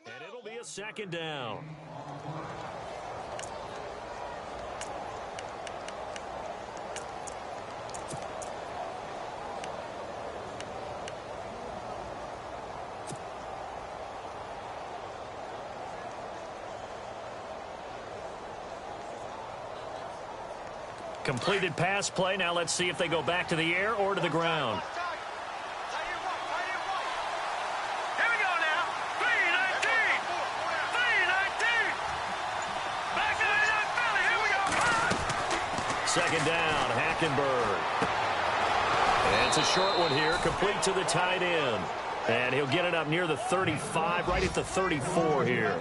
And it'll be a second down. Completed pass play. Now let's see if they go back to the air or to the ground. Here we go now. 319. 319. Back to the young Philly. Here we go. Second down, Hackenberg. And it's a short one here, complete to the tight end. And he'll get it up near the 35, right at the 34 here.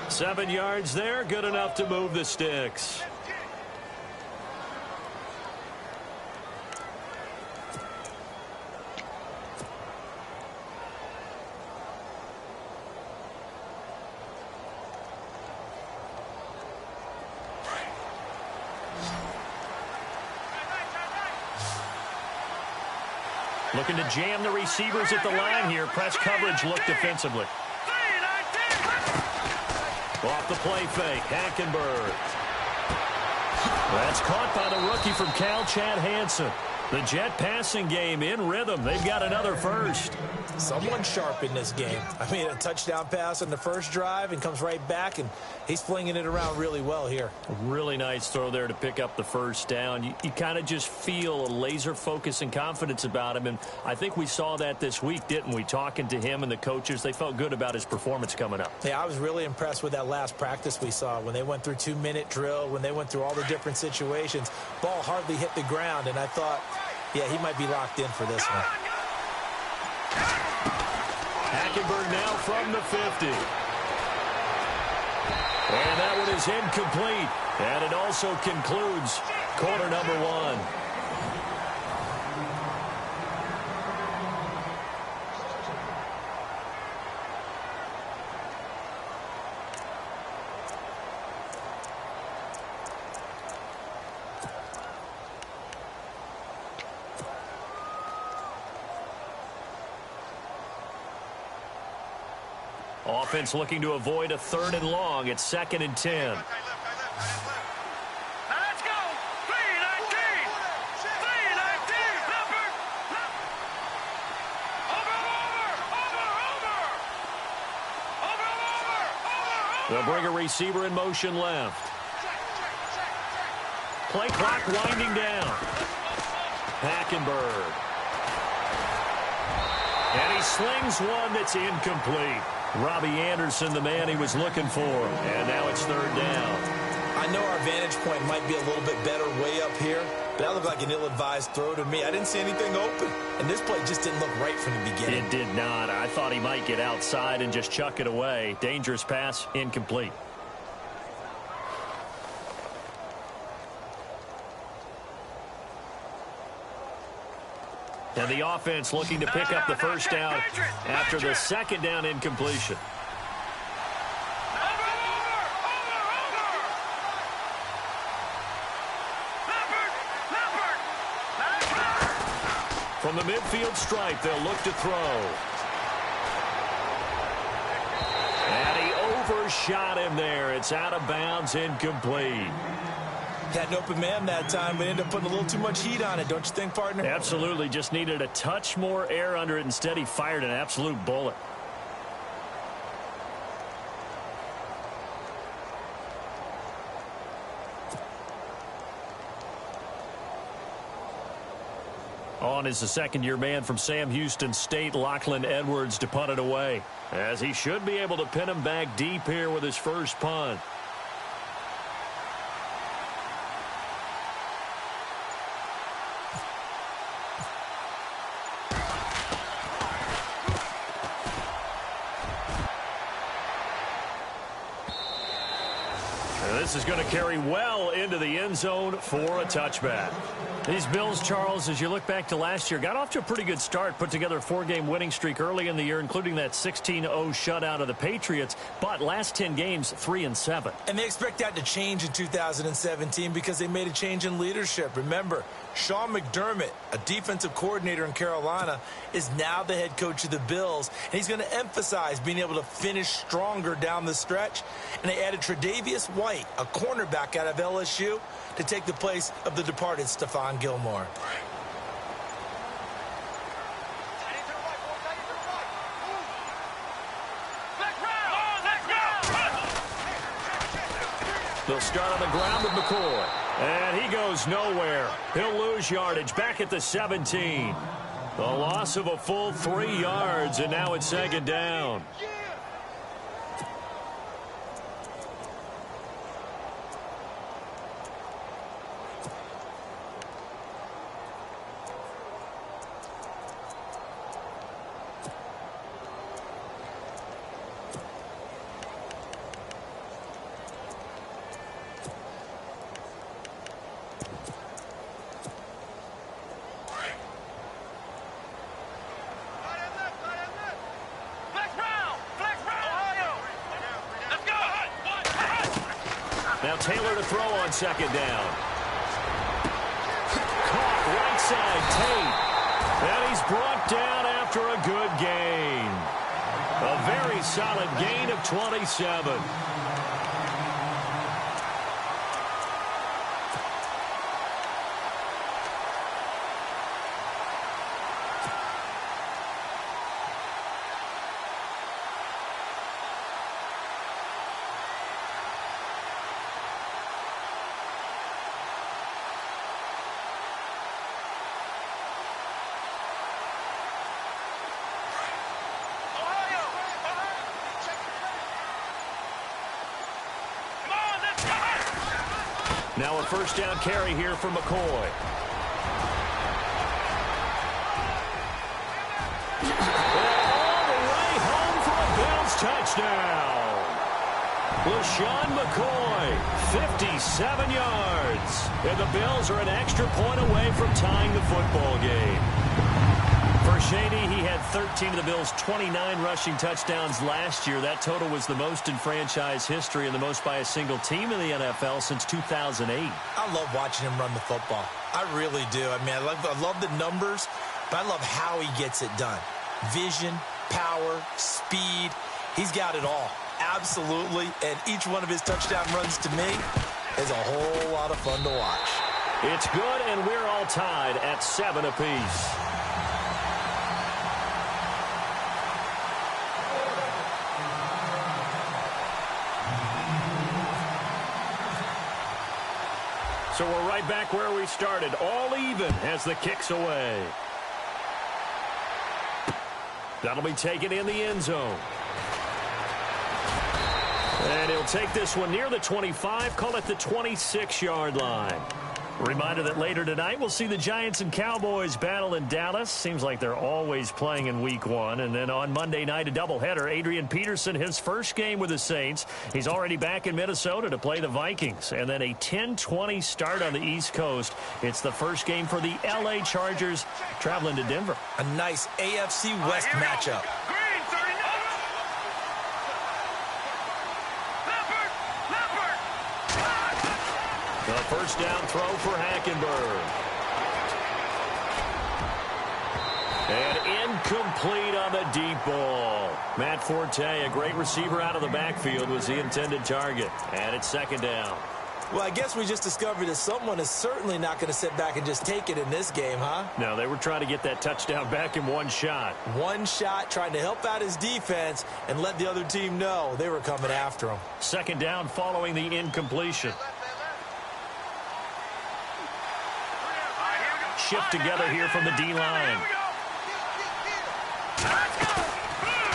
7 yards there, good enough to move the sticks. Looking to jam the receivers at the line here. Press coverage look defensively. Off the play fake, Hackenberg. That's caught by the rookie from Cal, Chad Hansen. The Jet passing game in rhythm. They've got another first. Someone sharp in this game. I mean, a touchdown pass on the first drive and comes right back, and he's flinging it around really well here. A really nice throw there to pick up the first down. You kind of just feel a laser focus and confidence about him, and I think we saw that this week, didn't we? Talking to him and the coaches, they felt good about his performance coming up. Yeah, I was really impressed with that last practice we saw when they went through 2-minute drill, when they went through all the different situations. Ball hardly hit the ground, and I thought, yeah, he might be locked in for this one. Hackenberg now from the 50. And that one is incomplete. And it also concludes quarter number one. Offense looking to avoid a 3rd and long. It's 2nd and 10. Now let's go. 319. 319. Leopard. Over. They'll bring a receiver in motion left. Play clock winding down. Hackenberg. And he slings one that's incomplete. Robbie Anderson, the man he was looking for. And now it's 3rd down. I know our vantage point might be a little bit better way up here, but that looked like an ill-advised throw to me. I didn't see anything open, and this play just didn't look right from the beginning. It did not. I thought he might get outside and just chuck it away. Dangerous pass, incomplete. And the offense looking to pick up the first down after the 2nd down incompletion. From the midfield stripe, they'll look to throw. And he overshot him there. It's out of bounds, incomplete. Had an open man that time, but ended up putting a little too much heat on it, don't you think, partner? Absolutely. Just needed a touch more air under it. Instead, he fired an absolute bullet. On is the 2nd-year man from Sam Houston State, Lachlan Edwards, to punt it away, as he should be able to pin him back deep here with his first punt. this is going to carry well into the end zone for a touchback. These Bills, Charles, as you look back to last year, got off to a pretty good start, put together a 4-game winning streak early in the year, including that 16-0 shutout of the Patriots, but last 10 games, 3-7. And they expect that to change in 2017 because they made a change in leadership. Remember, Sean McDermott, a defensive coordinator in Carolina, is now the head coach of the Bills, and he's going to emphasize being able to finish stronger down the stretch. And they added Tre'Davious White, a cornerback out of LSU, to take the place of the departed Stephon Gilmore. They'll start on the ground with McCoy. And he goes nowhere. He'll lose yardage back at the 17. The loss of a full 3 yards, and now it's 2nd down. Now Taylor to throw on 2nd down. Caught right side, Tate. And he's brought down after a good gain. A very solid gain of 27. Now a 1st down carry here for McCoy. All the way home for a Bills touchdown. LeSean McCoy, 57 yards. And the Bills are an extra point away from tying the football game. For Shady, he had 13 of the Bills' 29 rushing touchdowns last year. That total was the most in franchise history and the most by a single team in the NFL since 2008. I love watching him run the football. I really do. I mean, I love the numbers, but I love how he gets it done. Vision, power, speed. He's got it all. Absolutely. And each one of his touchdown runs to me is a whole lot of fun to watch. It's good, and we're all tied at 7 apiece. So we're right back where we started, all even as the kick's away. That'll be taken in the end zone. And he'll take this one near the 25, call it the 26-yard line. Reminder that later tonight we'll see the Giants and Cowboys battle in Dallas. Seems like they're always playing in Week 1. And then on Monday night, a doubleheader. Adrian Peterson, his first game with the Saints. He's already back in Minnesota to play the Vikings. And then a 10-20 start on the East Coast. It's the first game for the L.A. Chargers traveling to Denver. A nice AFC West matchup. The 1st down throw for Hackenberg. And incomplete on the deep ball. Matt Forte, a great receiver out of the backfield, was the intended target. And it's 2nd down. Well, I guess we just discovered that someone is certainly not going to sit back and just take it in this game, huh? No, they were trying to get that touchdown back in one shot. One shot, trying to help out his defense and let the other team know they were coming after him. 2nd down following the incompletion. Shift together here from the D-line.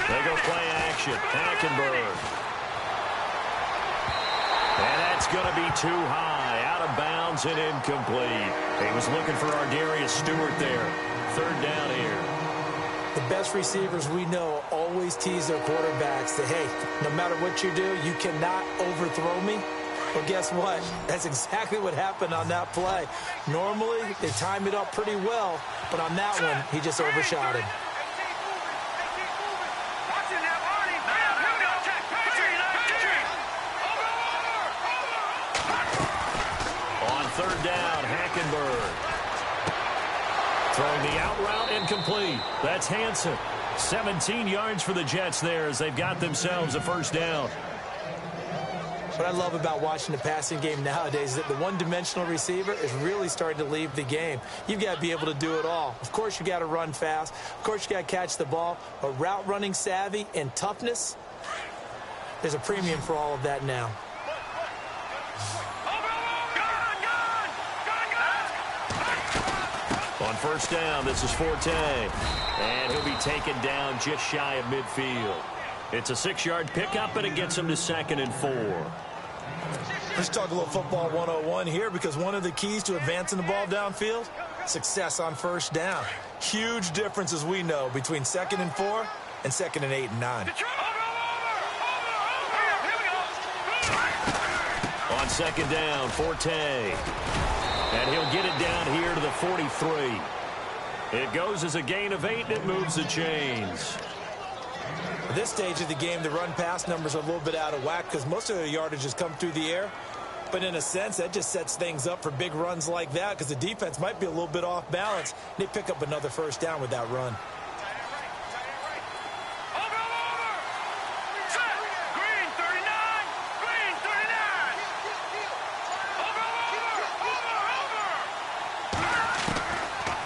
They go play action. Hackenberg. And that's going to be too high. Out of bounds and incomplete. He was looking for Ardarius Stewart there. 3rd down here. The best receivers we know always tease their quarterbacks that, hey, no matter what you do, you cannot overthrow me. Well, guess what? That's exactly what happened on that play. Normally, they time it up pretty well, but on that one, he just overshot it. On third down, Hackenberg. Throwing the out route incomplete. That's Hansen. 17 yards for the Jets there as they've got themselves a first down. What I love about watching the passing game nowadays is that the one-dimensional receiver is really starting to leave the game. You've got to be able to do it all. Of course, you got to run fast. Of course, you got to catch the ball. But route running savvy and toughness, there's a premium for all of that now. On first down, this is Forte. And he'll be taken down just shy of midfield. It's a 6-yard pickup, and it gets him to 2nd and 4. Let's talk a little football 101 here, because one of the keys to advancing the ball downfield, success on first down. Huge difference, as we know, between 2nd and 4 and 2nd and 8 and 9. On 2nd down, Forte. And he'll get it down here to the 43. It goes as a gain of 8, and it moves the chains. At this stage of the game, the run-pass numbers are a little bit out of whack because most of the yardage has come through the air. But in a sense, that just sets things up for big runs like that because the defense might be a little bit off balance. They pick up another first down with that run.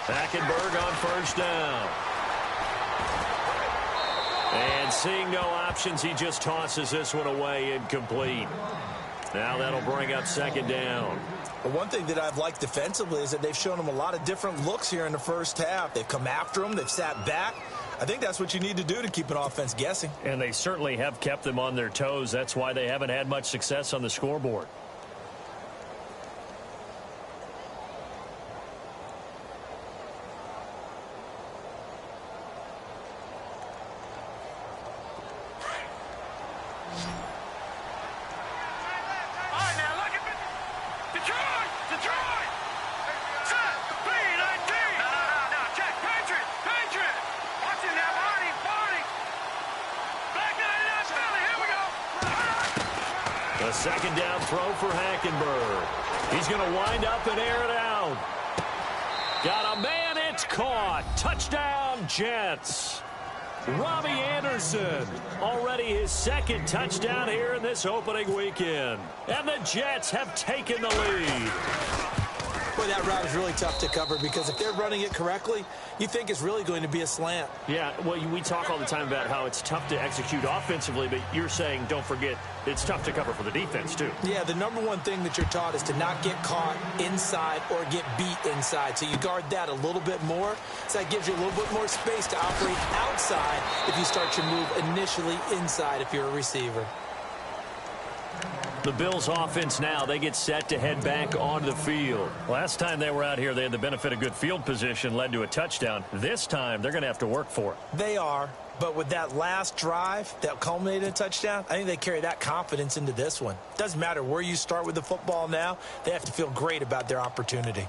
Hackenberg on first down. And seeing no options, he just tosses this one away incomplete. Now that'll bring up 2nd down. But one thing that I've liked defensively is that they've shown him a lot of different looks here in the first half. They've come after him. They've sat back. I think that's what you need to do to keep an offense guessing. And they certainly have kept them on their toes. That's why they haven't had much success on the scoreboard. A 2nd down throw for Hackenberg. He's going to wind up and air it out. Got a man, it's caught. Touchdown, Jets. Robbie Anderson, already his 2nd touchdown here in this opening weekend. And the Jets have taken the lead. Boy, that route is really tough to cover because if they're running it correctly, you think it's really going to be a slant. Yeah, well, we talk all the time about how it's tough to execute offensively, but you're saying, don't forget, it's tough to cover for the defense, too. Yeah, the number one thing that you're taught is to not get caught inside or get beat inside. So you guard that a little bit more. So that gives you a little bit more space to operate outside if you start your move initially inside if you're a receiver. The Bills offense now, they get set to head back onto the field. Last time they were out here, they had the benefit of good field position, led to a touchdown. This time, they're going to have to work for it. They are, but with that last drive that culminated in a touchdown, I think they carry that confidence into this one. Doesn't matter where you start with the football now, they have to feel great about their opportunity.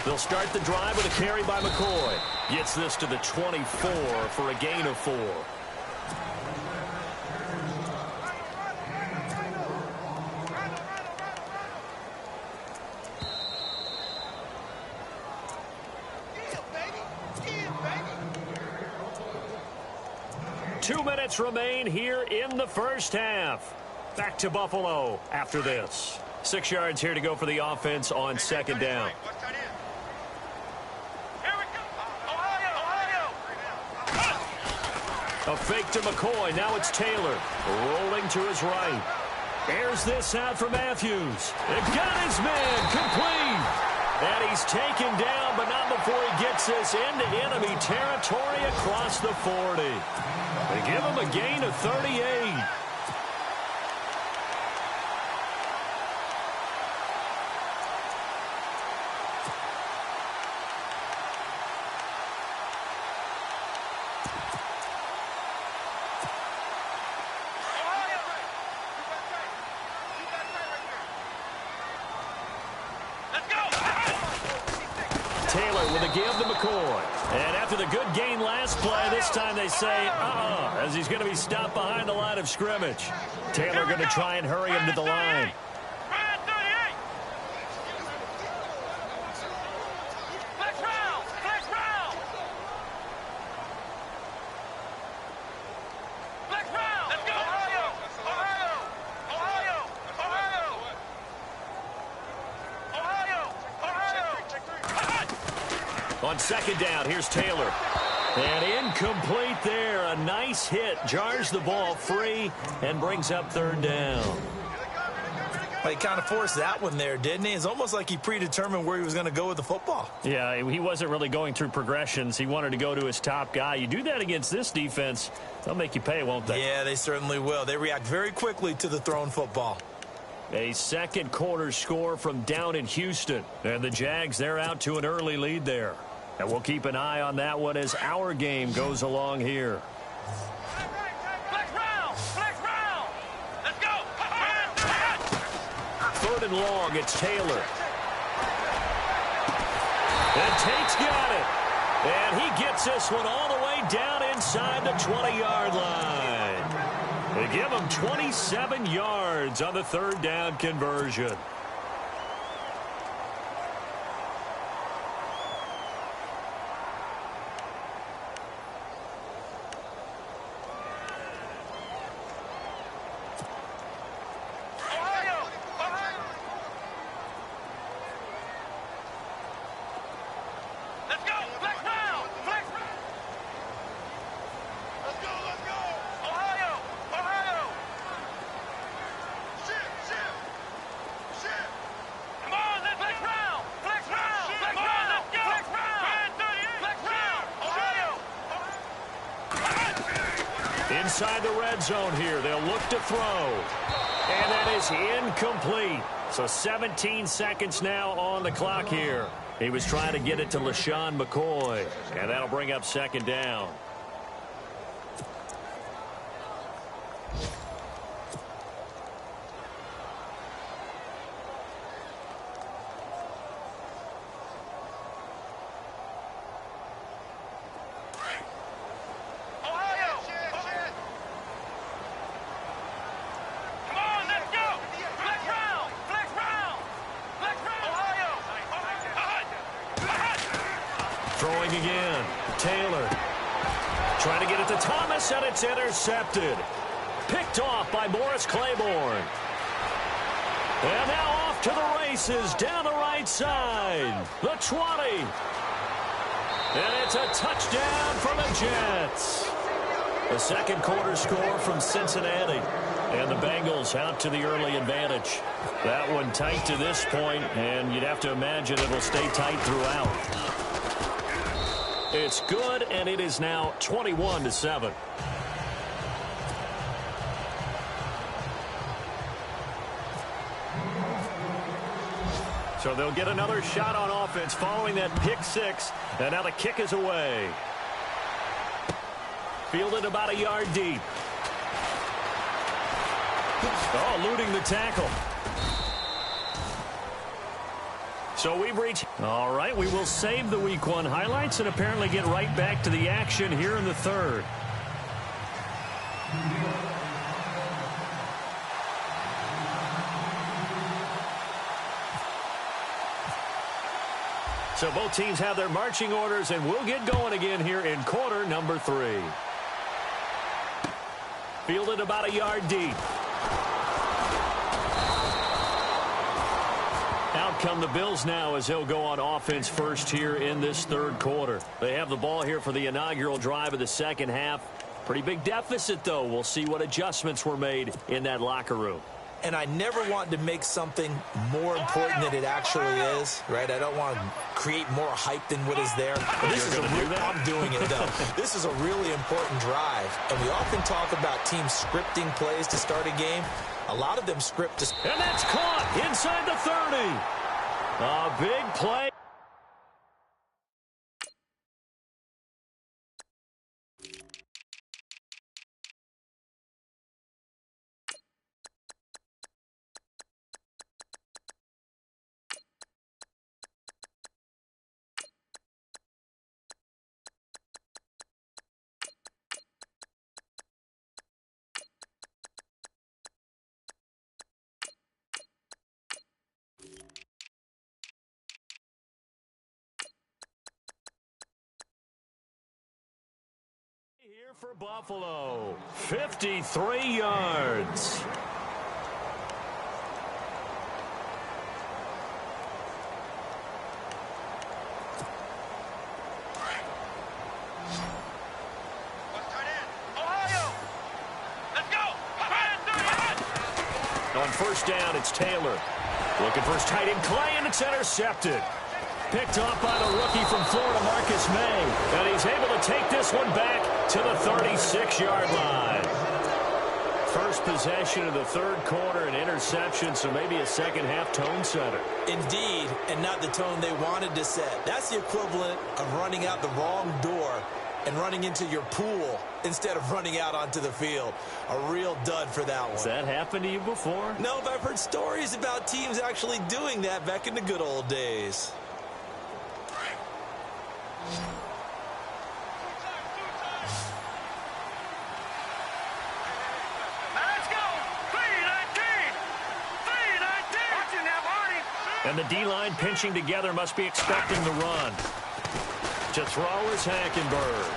They'll start the drive with a carry by McCoy. Gets this to the 24 for a gain of 4. Two minutes remain here in the first half. Back to Buffalo after this. 6 yards here to go for the offense on 2nd down. A fake to McCoy. Now it's Taylor. Rolling to his right. Airs this out for Matthews. It got his man complete. And he's taken down, but not before he gets this into enemy territory across the 40. They give him a gain of 38. Let's go. Taylor with a give to McCoy. And after the good gain last play, this time they say, as he's going to be stopped behind the line of scrimmage. Taylor going to try and hurry him to the line. On second down, here's Taylor. And incomplete there. A nice hit. Jars the ball free and brings up third down. Well, he kind of forced that one there, didn't he? It's almost like he predetermined where he was going to go with the football. Yeah, he wasn't really going through progressions. He wanted to go to his top guy. You do that against this defense, they'll make you pay, won't they? Yeah, they certainly will. They react very quickly to the thrown football. A second quarter score from down in Houston. And the Jags, they're out to an early lead there. And we'll keep an eye on that one as our game goes along here. Let's go. Third and long, it's Taylor. And Tate's got it. And he gets this one all the way down inside the 20-yard line. They give him 27 yards on the third down conversion. Inside the red zone here, they'll look to throw. And that is incomplete. So 17 seconds now on the clock here. He was trying to get it to LaShawn McCoy. And that'll bring up second down. Throwing again. Taylor trying to get it to Thomas, and it's intercepted. Picked off by Morris Claiborne. And now off to the races down the right side. The 20. And it's a touchdown for the Jets. The second quarter score from Cincinnati. And the Bengals out to the early advantage. That one tight to this point, and you'd have to imagine it'll stay tight throughout. It's good, and it is now 21-7. So they'll get another shot on offense following that pick six, and now the kick is away. Fielded about a yard deep. Oh, eluding the tackle. So we've reached. All right, we will save the Week 1 highlights and apparently get right back to the action here in the third. So both teams have their marching orders, and we'll get going again here in quarter number 3. Fielded about a yard deep. Out come the Bills now as they'll go on offense first here in this third quarter. They have the ball here for the inaugural drive of the second half. Pretty big deficit, though. We'll see what adjustments were made in that locker room. And I never want to make something more important than it actually is, right? I don't want to create more hype than what is there. But this is I'm doing it, though. This is a really important drive. And we often talk about teams scripting plays to start a game. A lot of them script. And that's caught inside the 30. A big play. here for Buffalo. 53 yards. On first down, it's Taylor. Looking for his tight end, Clay, and it's intercepted. Picked off by the rookie from Florida, Marcus May. And he's able to take this one back to the 36-yard line. First possession of the third quarter, an interception, so maybe a second-half tone setter. Indeed, and not the tone they wanted to set. That's the equivalent of running out the wrong door and running into your pool instead of running out onto the field. A real dud for that one. Has that happened to you before? No, but I've heard stories about teams actually doing that back in the good old days. And the D-line pinching together must be expecting the run. To throw is Hackenberg.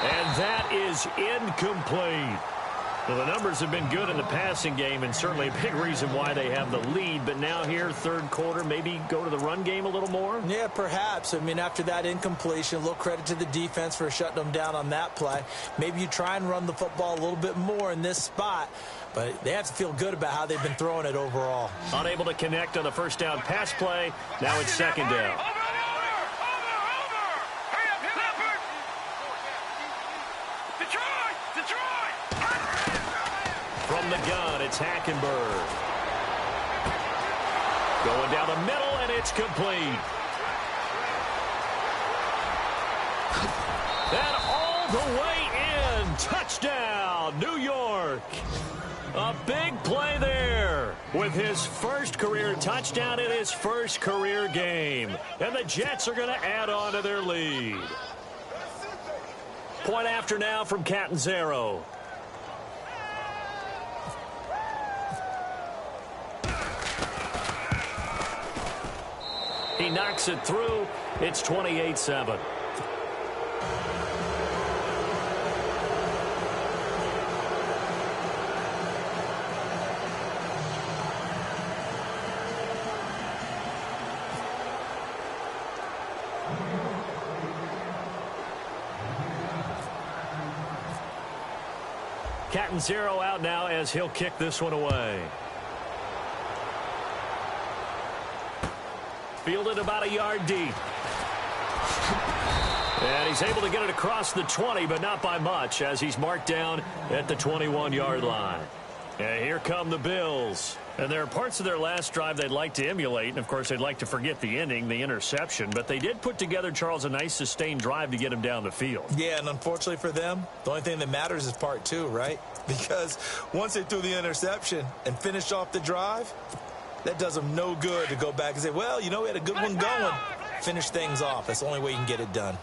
And that is incomplete. Well, the numbers have been good in the passing game and certainly a big reason why they have the lead. But now here, third quarter, maybe go to the run game a little more? Yeah, perhaps. I mean, after that incompletion, a little credit to the defense for shutting them down on that play. Maybe you try and run the football a little bit more in this spot. But they have to feel good about how they've been throwing it overall. Unable to connect on the first down pass play. Now it's second down. From the gun, it's Hackenberg. Going down the middle, and it's complete. And all the way in. Touchdown, New York. A big play there with his first career touchdown in his first career game. And the Jets are going to add on to their lead. Point after now from Catanzaro. He knocks it through. It's 28-7. Catanzaro out now as he'll kick this one away. Fielded about a yard deep. And he's able to get it across the 20, but not by much, as he's marked down at the 21-yard line. And here come the Bills. And there are parts of their last drive they'd like to emulate. And, of course, they'd like to forget the ending, the interception. But they did put together, Charles, a nice sustained drive to get him down the field. Yeah, and unfortunately for them, the only thing that matters is part two, right? Because once they threw the interception and finished off the drive, that does them no good to go back and say, well, you know, we had a good one going. Finish things off. That's the only way you can get it done.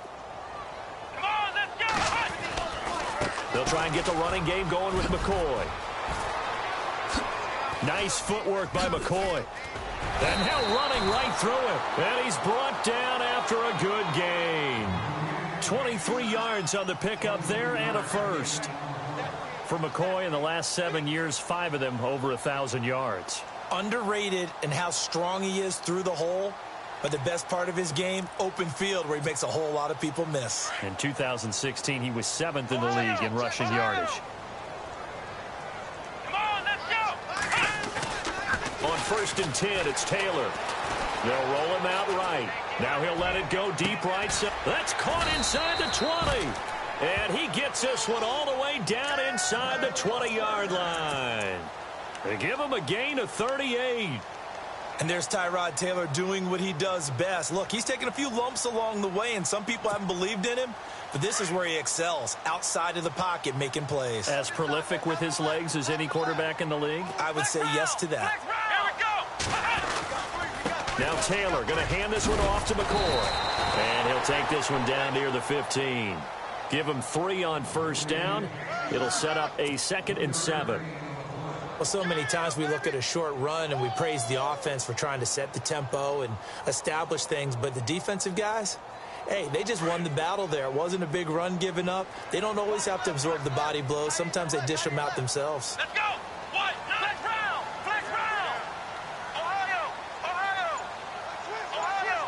Come on, let's go! They'll try and get the running game going with McCoy. Nice footwork by McCoy. And now running right through it. And he's brought down after a good gain. 23 yards on the pickup there and a first. For McCoy in the last 7 years, 5 of them over 1,000 yards. Underrated in how strong he is through the hole, but the best part of his game, open field, where he makes a whole lot of people miss. In 2016, he was 7th in the league in rushing yardage. Come on, let's go! On first and 10, it's Taylor. They'll roll him out right. Now he'll let it go deep right side. That's caught inside the 20. And he gets this one all the way down inside the 20-yard line. They give him a gain of 38. And there's Tyrod Taylor doing what he does best. Look, he's taken a few lumps along the way, and some people haven't believed in him. But this is where he excels, outside of the pocket, making plays. As prolific with his legs as any quarterback in the league? I would say yes to that. Here we go! Now Taylor going to hand this one off to McCoy. And he'll take this one down near the 15. Give him 3 on first down. It'll set up a 2nd and 7. Well, so many times we look at a short run and we praise the offense for trying to set the tempo and establish things, but the defensive guys, Hey, they just won the battle there. It wasn't a big run given up. They don't always have to absorb the body blows. Sometimes they dish them out themselves. Let's go. What? Flex round. Flex round. Ohio. Ohio. Ohio.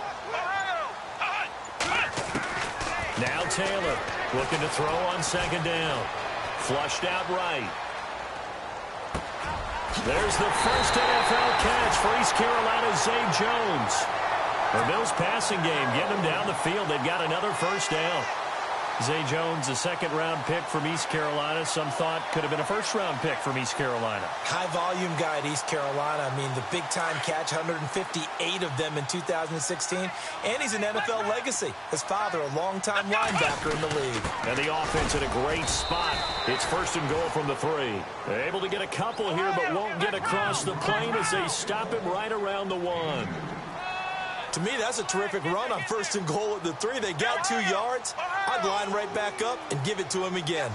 Ohio. Now Taylor looking to throw on second down. Flushed out right. There's the first NFL catch for East Carolina's Zay Jones. The Bills passing game getting them down the field. They've got another first down. Zay Jones, a second-round pick from East Carolina. Some thought could have been a first-round pick from East Carolina. High-volume guy at East Carolina. I mean, the big-time catch, 158 of them in 2016. And he's an NFL legacy. His father, a long-time linebacker in the league. And the offense in a great spot. It's first and goal from the 3. They're able to get a couple here, but won't get across the plane as they stop him right around the 1. To me, that's a terrific run on first and goal at the 3. They got 2 yards. I'd line right back up and give it to him again.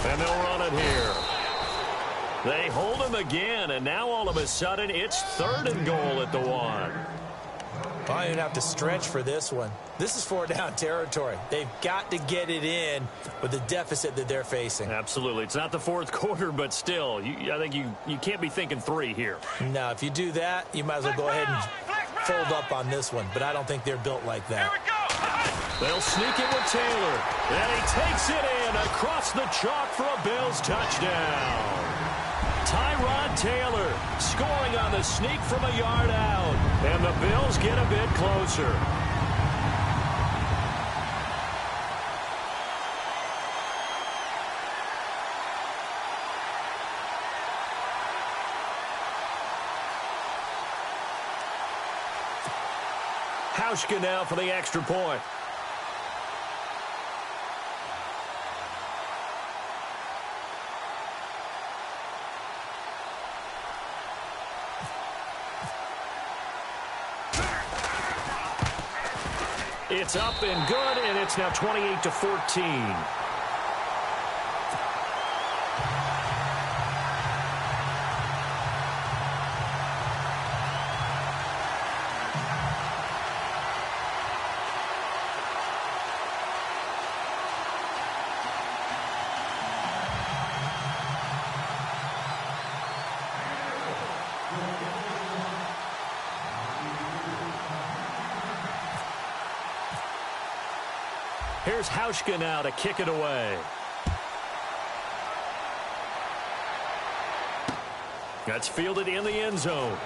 And they'll run it here. They hold him again, and now all of a sudden it's third and goal at the 1. I don't have to stretch for this one. This is 4-down territory. They've got to get it in with the deficit that they're facing. Absolutely. It's not the fourth quarter, but still, I think you can't be thinking 3 here. No, if you do that, you might as well go ahead and fold up on this one. But I don't think they're built like that. They'll sneak it with Taylor. And he takes it in across the chalk for a Bills touchdown. Tyrod Taylor scoring on the sneak from a yard out. And the Bills get a bit closer. Hauschka now for the extra point. It's up and good, and it's now 28-14. Here's Hauschka now to kick it away. That's fielded in the end zone.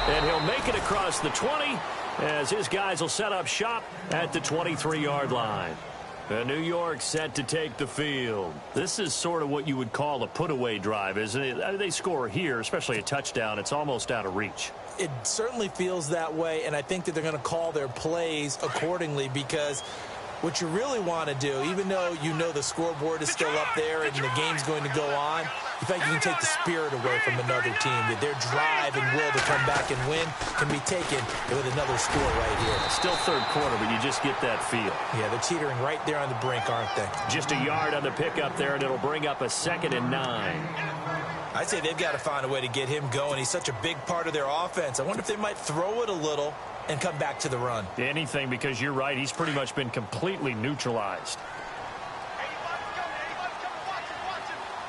And he'll make it across the 20 as his guys will set up shop at the 23-yard line. And New York set to take the field. This is sort of what you would call a put-away drive, isn't it? They score here, especially a touchdown. It's almost out of reach. It certainly feels that way, and I think that they're going to call their plays accordingly because what you really want to do, even though you know the scoreboard is still up there and the game's going to go on, in fact, you can take the spirit away from another team. That their drive and will to come back and win can be taken with another score right here. Still third quarter, but you just get that feel. Yeah, they're teetering right there on the brink, aren't they? Just a yard on the pickup there, and it'll bring up a 2nd and 9. I'd say they've got to find a way to get him going. He's such a big part of their offense. I wonder if they might throw it a little and come back to the run. Anything, because you're right. He's pretty much been completely neutralized.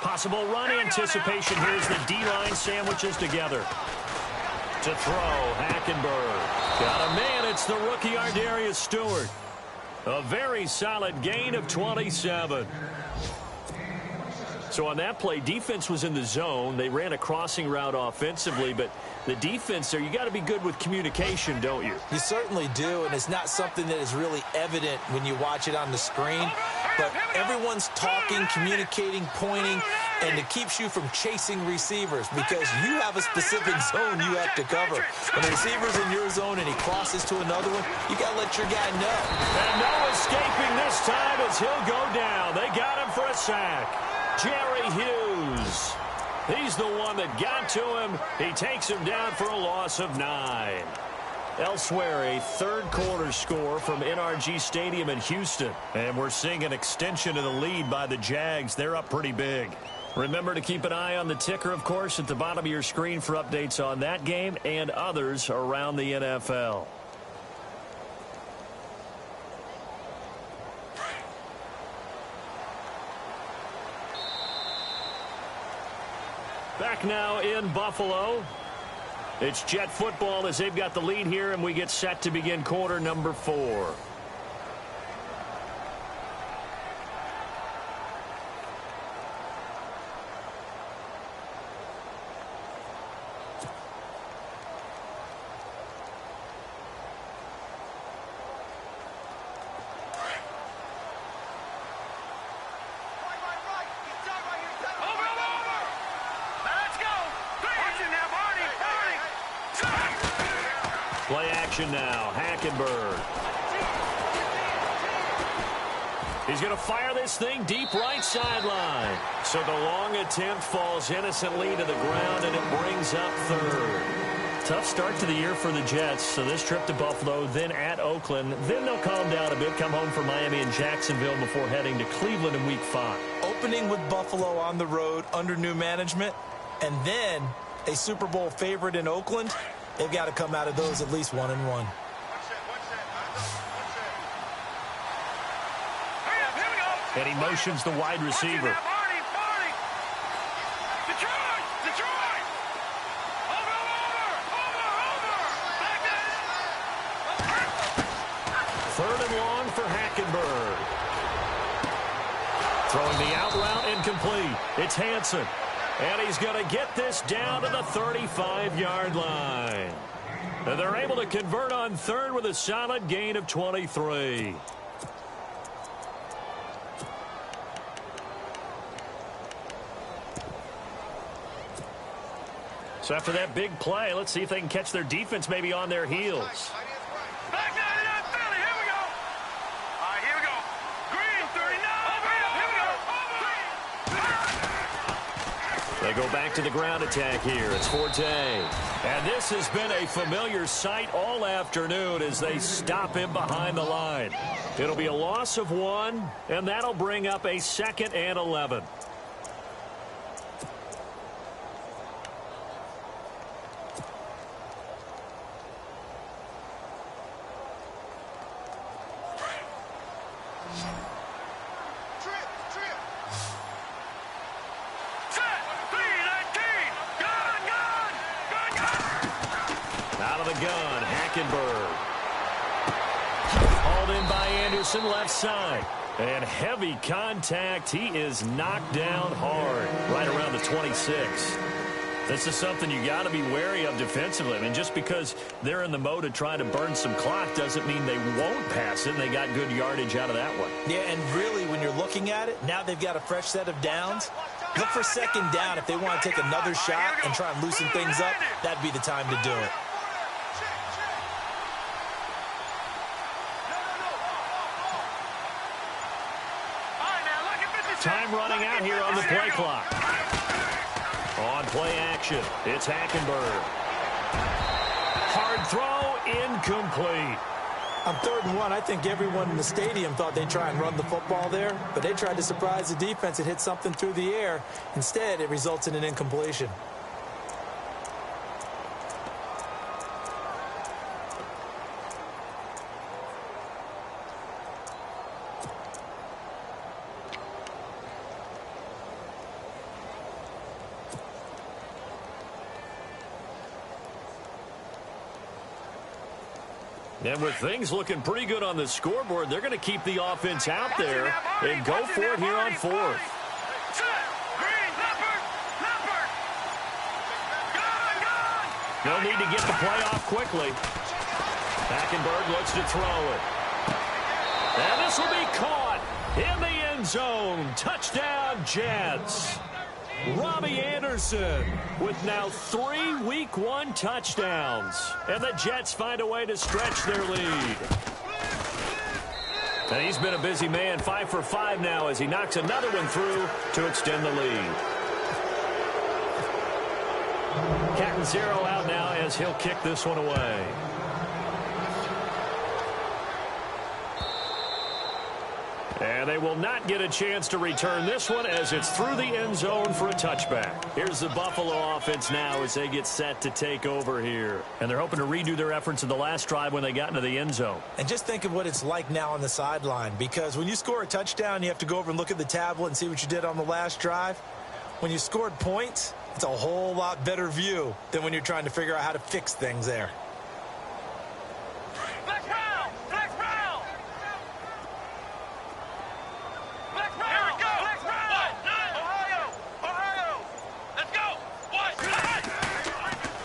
Possible run anticipation. Here's the D-line sandwiches together. To throw, Hackenberg. Got a man. It's the rookie Ardarius Stewart. A very solid gain of 27. So on that play, defense was in the zone. They ran a crossing route offensively, but the defense there, you got to be good with communication, don't you? You certainly do, and it's not something that is really evident when you watch it on the screen. But everyone's talking, communicating, pointing, and it keeps you from chasing receivers because you have a specific zone you have to cover. When the receiver's in your zone and he crosses to another one, you got to let your guy know. And no escaping this time as he'll go down. They got him for a sack. Jerry Hughes. He's the one that got to him. He takes him down for a loss of 9. Elsewhere, a third-quarter score from NRG Stadium in Houston. And we're seeing an extension of the lead by the Jags. They're up pretty big. Remember to keep an eye on the ticker, of course, at the bottom of your screen for updates on that game and others around the NFL. Back now in Buffalo. It's Jet football as they've got the lead here, and we get set to begin quarter number 4. Play action now. Hackenberg. He's going to fire this thing deep right sideline. So the long attempt falls innocently to the ground, and it brings up third. Tough start to the year for the Jets. So this trip to Buffalo, then at Oakland. Then they'll calm down a bit, come home for Miami and Jacksonville before heading to Cleveland in Week 5. Opening with Buffalo on the road under new management, and then a Super Bowl favorite in Oakland. They've got to come out of those at least 1-1. And he motions the wide receiver. Third and long for Hackenberg. Throwing the out route incomplete. It's Hansen. And he's going to get this down to the 35-yard line. And they're able to convert on third with a solid gain of 23. So after that big play, let's see if they can catch their defense maybe on their heels. They go back to the ground attack here. It's Forte. And this has been a familiar sight all afternoon as they stop him behind the line. It'll be a loss of 1, and that'll bring up a 2nd and 11. Gun, Hackenberg. Hauled in by Anderson, left side. And heavy contact. He is knocked down hard right around the 26. This is something you got to be wary of defensively. I mean, just because they're in the mode of trying to burn some clock doesn't mean they won't pass it, and they got good yardage out of that one. Yeah, and really, when you're looking at it, now they've got a fresh set of downs. Look for 2nd down if they want to take another shot and try and loosen things up. That'd be the time to do it. Time running out here on the play clock. On play action, it's Hackenberg. Hard throw, incomplete. On 3rd and 1, I think everyone in the stadium thought they'd try and run the football there, but they tried to surprise the defense and hit something through the air. Instead, it results in an incompletion. And with things looking pretty good on the scoreboard, they're going to keep the offense out there and go for it here on 4th. They'll need to get the play off quickly. Hackenberg looks to throw it. And this will be caught in the end zone. Touchdown, Jets. Robbie Anderson with now 3 Week 1 touchdowns. And the Jets find a way to stretch their lead. And he's been a busy man, 5 for 5 now as he knocks another one through to extend the lead. Catanzaro out now as he'll kick this one away. And they will not get a chance to return this one as it's through the end zone for a touchback. Here's the Buffalo offense now as they get set to take over here. And they're hoping to redo their efforts in the last drive when they got into the end zone. And just think of what it's like now on the sideline, because when you score a touchdown, you have to go over and look at the tablet and see what you did on the last drive. When you scored points, it's a whole lot better view than when you're trying to figure out how to fix things there.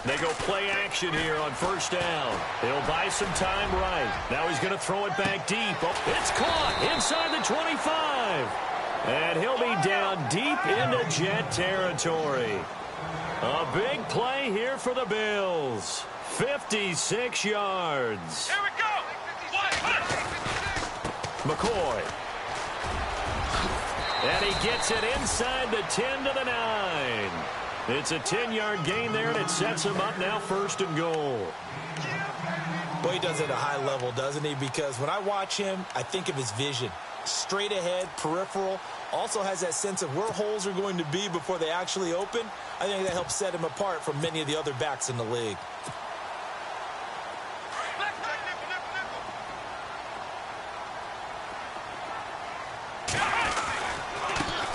They go play action here on first down. He'll buy some time right. Now he's going to throw it back deep. Oh, it's caught inside the 25. And he'll be down deep into Jet territory. A big play here for the Bills. 56 yards. Here we go. McCoy. And he gets it inside the 10 to the 9. It's a 10-yard gain there, and it sets him up now first and goal. Well, he does it at a high level, doesn't he? Because when I watch him, I think of his vision. Straight ahead, peripheral, also has that sense of where holes are going to be before they actually open. I think that helps set him apart from many of the other backs in the league.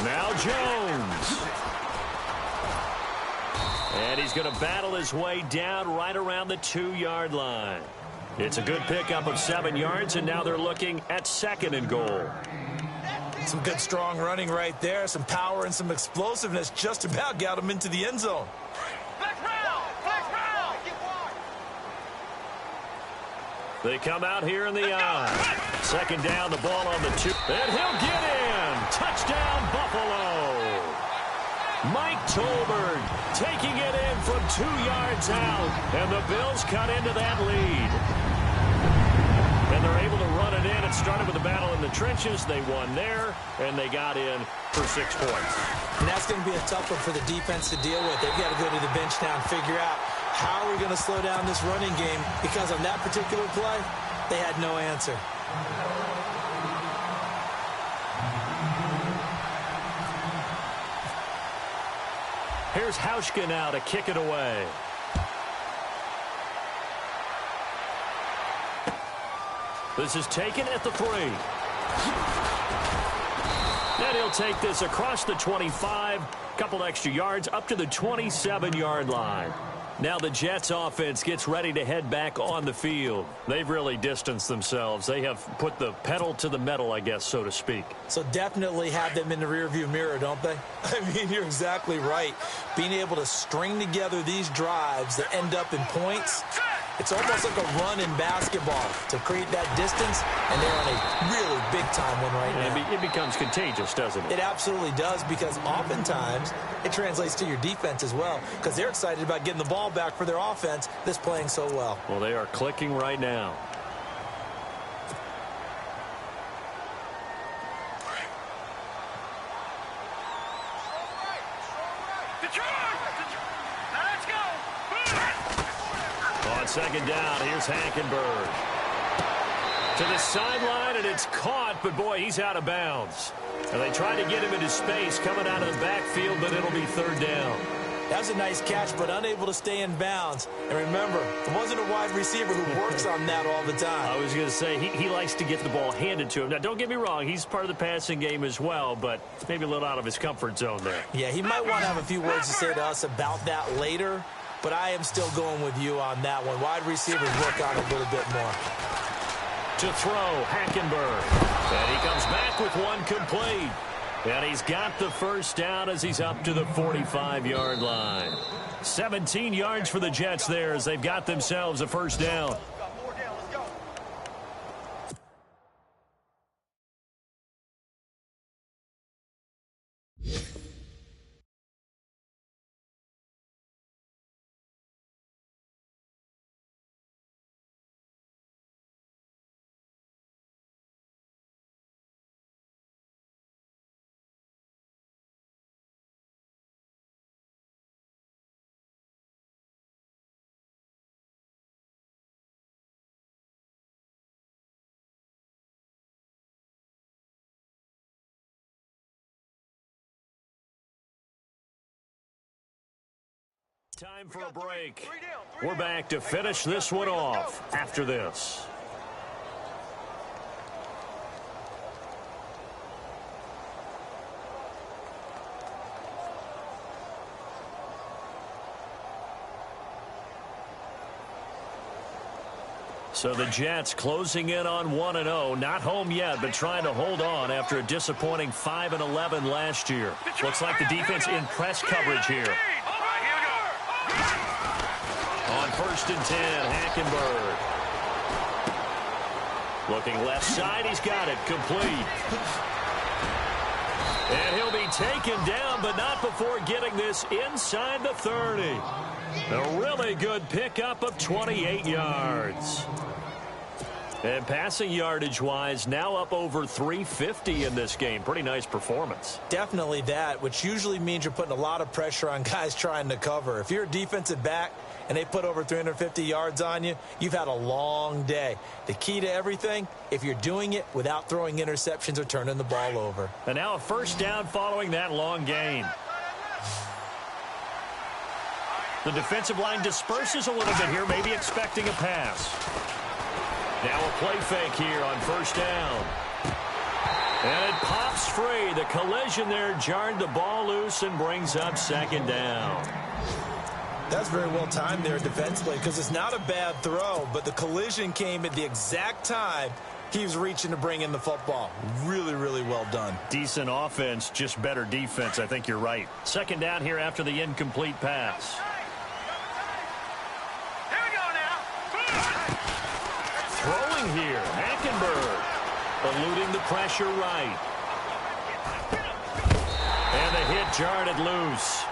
Now Jones. And he's going to battle his way down right around the 2-yard line. It's a good pickup of 7 yards, and now they're looking at second and goal. Some good, strong running right there. Some power and some explosiveness just about got him into the end zone. They come out here in the eye. Second down, the ball on the 2. And he'll get in. Touchdown, Buffalo. Mike Tolbert taking it in from 2 yards out. And the Bills cut into that lead. And they're able to run it in. It started with a battle in the trenches. They won there, and they got in for 6 points. And that's going to be a tough one for the defense to deal with. They've got to go to the bench now and figure out how are we going to slow down this running game, because on that particular play, they had no answer. Here's Hauschka now to kick it away. This is taken at the 3. And he'll take this across the 25. Couple extra yards up to the 27-yard line. Now the Jets offense gets ready to head back on the field. They've really distanced themselves. They have put the pedal to the metal, I guess, so to speak. So definitely have them in the rearview mirror, don't they? I mean, you're exactly right. Being able to string together these drives that end up in points, it's almost like a run in basketball to create that distance, and they're on a really big-time one right now. It becomes contagious, doesn't it? It absolutely does, because oftentimes it translates to your defense as well, because they're excited about getting the ball back for their offense that's playing so well. Well, they are clicking right now. On second down, here's Hackenberg. To the sideline, and it's caught, but boy, he's out of bounds. And they try to get him into space coming out of the backfield, but it'll be third down. That was a nice catch, but unable to stay in bounds. And remember, it wasn't a wide receiver who works on that all the time. I was going to say, he likes to get the ball handed to him. Now, don't get me wrong, he's part of the passing game as well, but maybe a little out of his comfort zone there. Yeah, he might want to have a few words to say to us about that later, but I am still going with you on that one. Wide receivers work on it a little bit more. To throw, Hackenberg. And he comes back with one complete. And he's got the first down as he's up to the 45-yard line. 17 yards for the Jets there as they've got themselves a first down. Time for a break. We're back to finish this one off after this. So the Jets closing in on 1-0. Not home yet, but trying to hold on after a disappointing 5-11 last year. Looks like the defense in press coverage here. On 1st and 10, Hackenberg. Looking left side, he's got it, complete. And he'll be taken down, but not before getting this inside the 30. A really good pickup of 28 yards. And passing yardage-wise, now up over 350 in this game. Pretty nice performance. Definitely that, which usually means you're putting a lot of pressure on guys trying to cover. If you're a defensive back and they put over 350 yards on you, you've had a long day. The key to everything, if you're doing it without throwing interceptions or turning the ball over. And now a first down following that long gain. The defensive line disperses a little bit here, maybe expecting a pass. Now a play fake here on 1st down. And it pops free. The collision there jarred the ball loose and brings up 2nd down. That's very well timed there defensively because it's not a bad throw, but the collision came at the exact time he was reaching to bring in the football. Really, really well done. Decent offense, just better defense. I think you're right. 2nd down here after the incomplete pass. Throwing here, Hackenberg, eluding the pressure right. And the hit jarred it loose.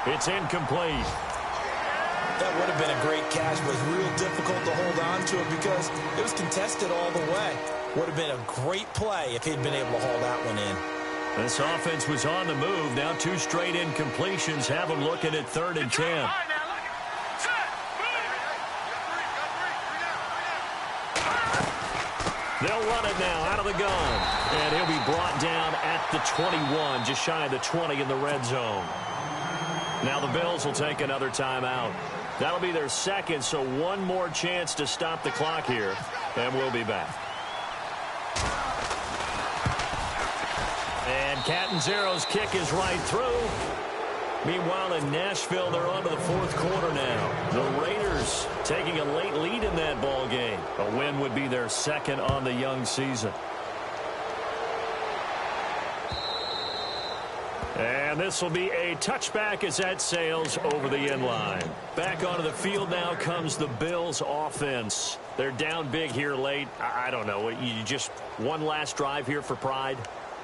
It's incomplete. That would have been a great catch, but it was real difficult to hold on to it because it was contested all the way. Would have been a great play if he'd been able to haul that one in. This offense was on the move. Now 2 straight incompletions have them looking at 3rd and 10. They'll run it now out of the gun. And he'll be brought down at the 21, just shy of the 20 in the red zone. Now the Bills will take another timeout. That'll be their 2nd, so one more chance to stop the clock here. And we'll be back. And Catanzaro's kick is right through. Meanwhile, in Nashville, they're on to the 4th quarter now. The Raiders taking a late lead in that ball game. A win would be their 2nd on the young season. And this will be a touchback as that sails over the end line. Back onto the field now comes the Bills offense. They're down big here late. I don't know. You just one last drive here for pride?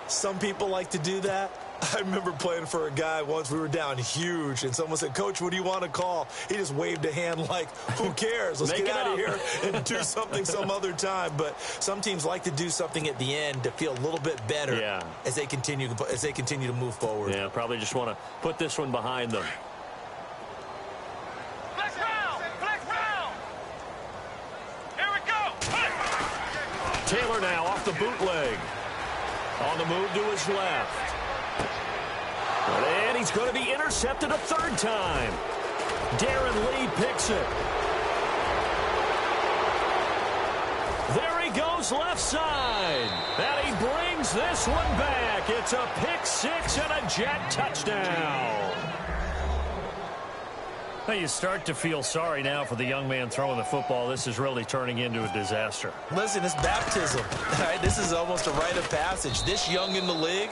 Some people like to do that. I remember playing for a guy once. We were down huge, and someone said, "Coach, what do you want to call?" He just waved a hand like, who cares? Let's get out of here and do something some other time. But some teams like to do something at the end to feel a little bit better as they continue to move forward. Yeah, probably just want to put this one behind them. Flex round! Flex round! Here we go! Taylor now off the bootleg. On the move to his left. And he's going to be intercepted a 3rd time. Darren Lee picks it. There he goes left side. And he brings this one back. It's a pick 6 and a Jet touchdown. Now you start to feel sorry now for the young man throwing the football. This is really turning into a disaster. Listen, it's baptism. All right, this is almost a rite of passage. This young in the league,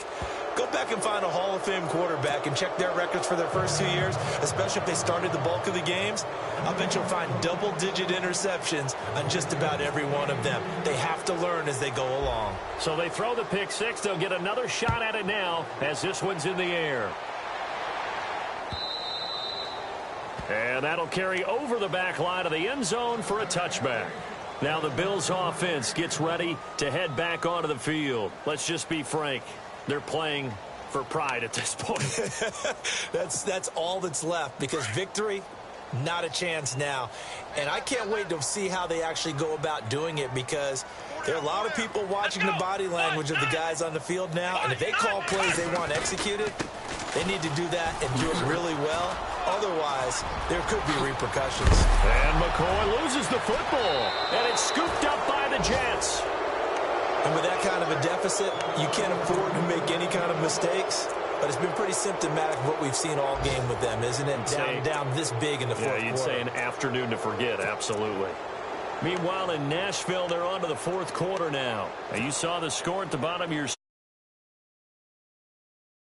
go back and find a Hall of Fame quarterback and check their records for their first 2 years, especially if they started the bulk of the games. I bet you'll find double-digit interceptions on just about every one of them. They have to learn as they go along. So they throw the pick 6. They'll get another shot at it now as this one's in the air. And that'll carry over the back line of the end zone for a touchback. Now the Bills offense gets ready to head back onto the field. Let's just be frank. They're playing for pride at this point. That's all that's left because victory, not a chance now. And I can't wait to see how they actually go about doing it because there are a lot of people watching the body language of the guys on the field now. And if they call plays they want executed, they need to do that and do it really well. Otherwise, there could be repercussions. And McCoy loses the football. And it's scooped up by the Jets. And with that kind of a deficit, you can't afford to make any kind of mistakes. But it's been pretty symptomatic of what we've seen all game with them, isn't it? Down this big in the fourth quarter. Yeah, you'd say an afternoon to forget, absolutely. Meanwhile, in Nashville, they're on to the fourth quarter now. And you saw the score at the bottom of your